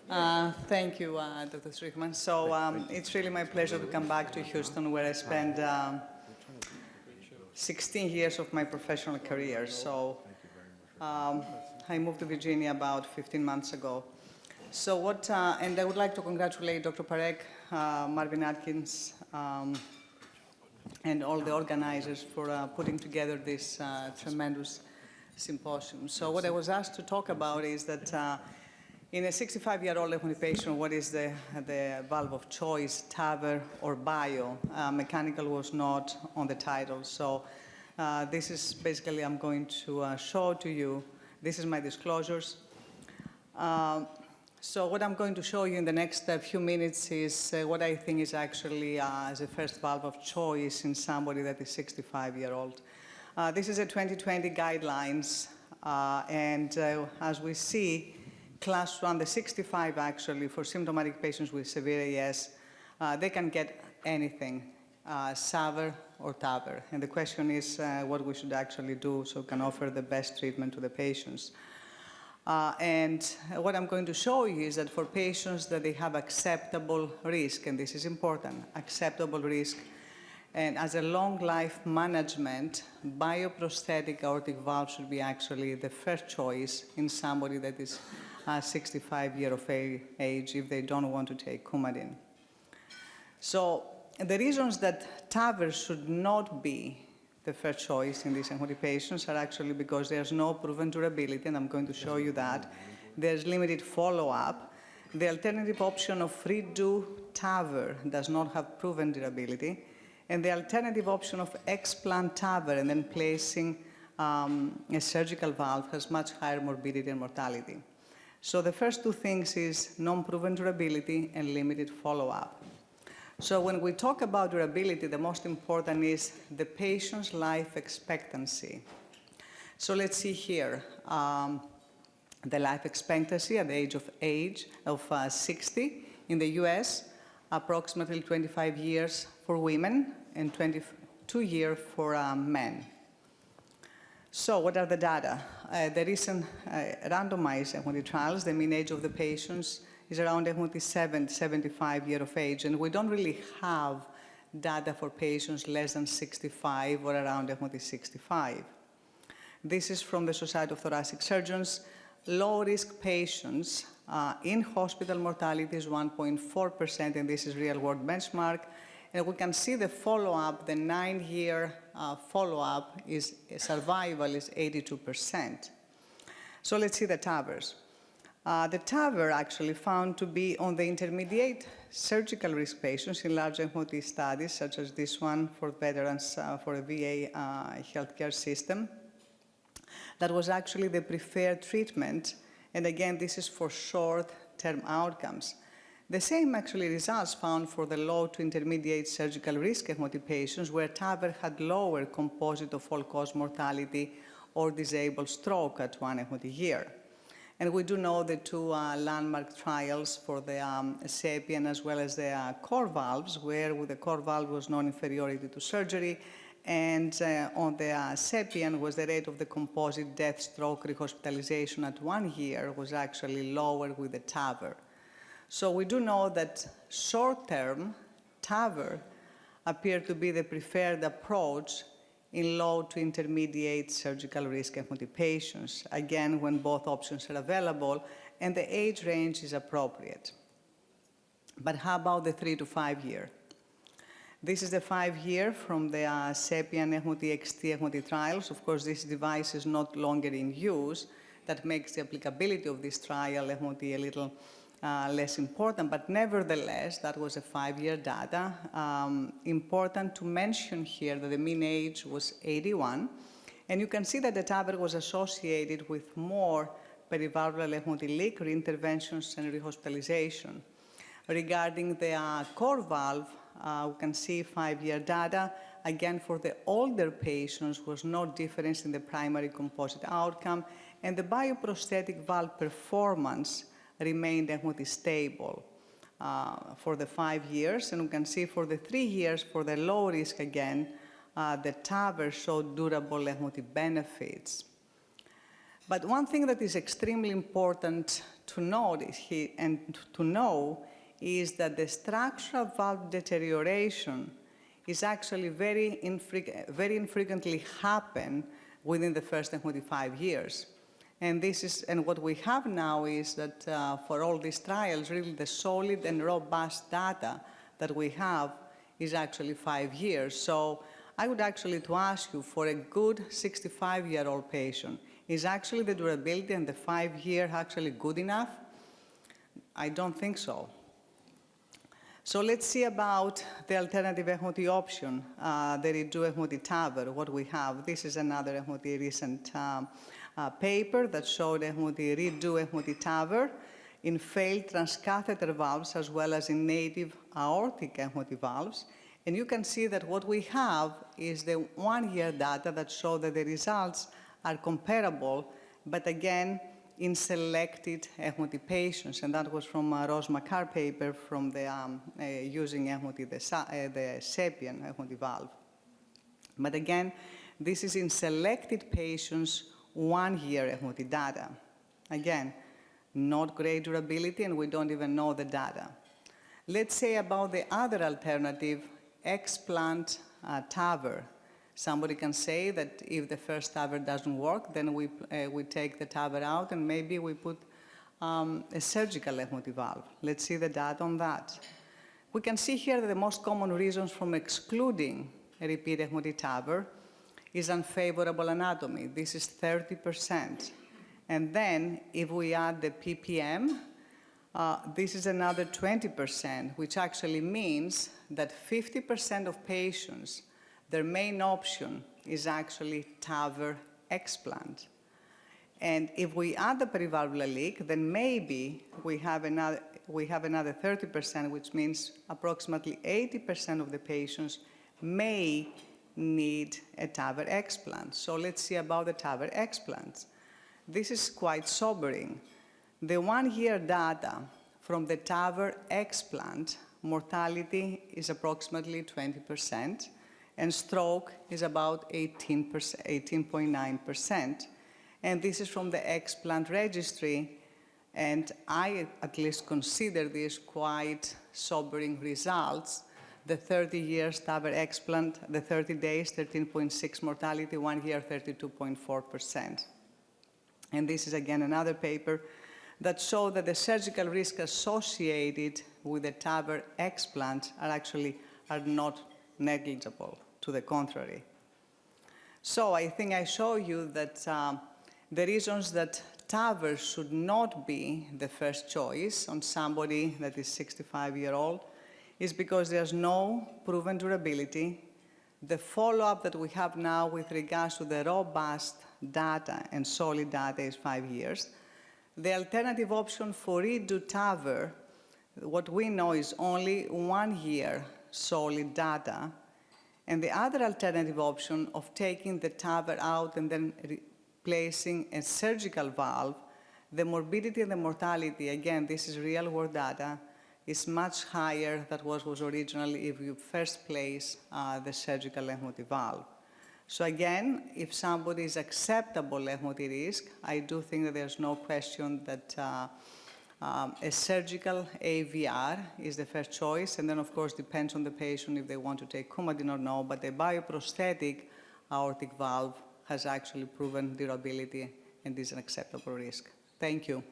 Thank you, Dr. Strickman. So it's really my pleasure to come back to Houston, where I spent 16 years of my professional career. So I moved to Virginia about 15 months ago. So and I would like to congratulate Dr. Parekh, Marvin Atkins, and all the organizers for putting together this tremendous symposium. So what I was asked to talk about is that in a 65-year-old left patient, what is the valve of choice, TAVR or bio? Mechanical was not on the title. So this is basically, I'm going to show to you, this is my disclosures. So what I'm going to show you in the next few minutes is what I think is actually as a first valve of choice in somebody that is 65-year-old. This is a 2020 guidelines, and as we see, Class 1, the 65 actually, for symptomatic patients with severe AS, they can get anything, SAVR or TAVR. And the question is what we should actually do so we can offer the best treatment to the patients. And what I'm going to show you is that for patients that they have acceptable risk, and this is important, acceptable risk, and as a long life management, bioprosthetic aortic valve should be actually the first choice in somebody that is 65 years of age if they don't want to take Coumadin. So the reasons that TAVR should not be the first choice in these MOD patients are actually because there's no proven durability, and I'm going to show you that. There's limited follow-up. The alternative option of redo TAVR does not have proven durability, and the alternative option of explant TAVR and then placing a surgical valve has much higher morbidity and mortality. So the first two things is non-proven durability and limited follow-up. So when we talk about durability, the most important is the patient's life expectancy. So let's see here, the life expectancy at the age of 60 in the US, approximately 25 years for women and 22 years for men. So what are the data? The recent randomized MOD trials, the mean age of the patients is around 75 years of age, and we don't really have data for patients less than 65 or around 65. This is from the Society of Thoracic Surgeons. Low-risk patients in hospital mortality is 1.4%, and this is real-world benchmark. And we can see the follow-up, the 9-year follow-up is survival is 82%. So let's see the TAVRs. The TAVR actually found to be on the intermediate surgical risk patients in large MOD studies, such as this one for veterans for a VA healthcare system. That was actually the preferred treatment. And again, this is for short-term outcomes. The same actually results found for the low to intermediate surgical risk MOD patients where TAVR had lower composite of all-cause mortality or disabled stroke at 1 MOD year. And we do know the two landmark trials for the SAPIEN as well as the core valves, where with the core valve was non-inferiority to surgery, and on the SAPIEN was the rate of the composite death, stroke, rehospitalization at 1 year was actually lower with the TAVR. So we do know that short-term TAVR appear to be the preferred approach in low to intermediate surgical risk MOD patients, again, when both options are available and the age range is appropriate. But how about the 3 to 5 year? This is the 5-year from the SAPIEN MOD XT MOD trials. Of course, this device is not longer in use. That makes the applicability of this trial MOD a little less important, but nevertheless, that was a 5-year data. Important to mention here that the mean age was 81, and you can see that the TAVR was associated with more perivalvular MOD leak, reinterventions, and rehospitalization. Regarding the core valve, we can see 5-year data. Again, for the older patients, was no difference in the primary composite outcome, and the bioprosthetic valve performance remained MOD stable for the 5 years. And we can see for the 3 years, for the low risk again, the TAVR showed durable MOD benefits. But one thing that is extremely important to know is that the structural valve deterioration is actually very infrequently happen within the first 25 years. And what we have now is that for all these trials, really the solid and robust data that we have is actually 5 years. So I would actually to ask you, for a good 65-year-old patient, is actually the durability and the 5-year actually good enough? I don't think so. So let's see about the alternative ECMO option, the redo ECMO TAVR, what we have. This is another ECMO recent paper that showed redo ECMO TAVR in failed transcatheter valves as well as in native aortic ECMO valves. And you can see that what we have is the 1-year data that show that the results are comparable, but again, in selected ECMO patients, and that was from Rose Makar paper from the using ECMO, the SAPIEN ECMO valve. But again, this is in selected patients, 1-year ECMO data. Again, not great durability, and we don't even know the data. Let's say about the other alternative, explant TAVR. Somebody can say that if the first TAVR doesn't work, then we take the TAVR out and maybe we put a surgical ECMO valve. Let's see the data on that. We can see here that the most common reasons from excluding a repeat ECMO TAVR is unfavorable anatomy. This is 30%. And then if we add the PPM, this is another 20%, which actually means that 50% of patients, their main option is actually TAVR explant. And if we add the perivalvular leak, then maybe we have another 30%, which means approximately 80% of the patients may need a TAVR explant. So let's see about the TAVR explants. This is quite sobering. The 1-year data from the TAVR explant, mortality is approximately 20%, and stroke is about 18.9%. And this is from the explant registry, and I at least consider these quite sobering results. The 30 years TAVR explant, the 30 days, 13.6 mortality, 1 year, 32.4%. And this is again another paper that showed that the surgical risk associated with the TAVR explant are not negligible. To the contrary. So I think I show you that the reasons that TAVR should not be the first choice on somebody that is 65-year-old is because there's no proven durability. The follow-up that we have now with regards to the robust data and solid data is 5 years. The alternative option for redo TAVR, what we know is only 1 year solid data. And the other alternative option of taking the TAVR out and then replacing a surgical valve, the morbidity and the mortality, again, this is real-world data, is much higher than what was originally if you first place the surgical ECMO valve. So again, if somebody is acceptable ECMO risk, I do think that there's no question that a surgical AVR is the first choice, and then of course depends on the patient if they want to take Coumadin or no, but the bioprosthetic aortic valve has actually proven durability and is an acceptable risk. Thank you.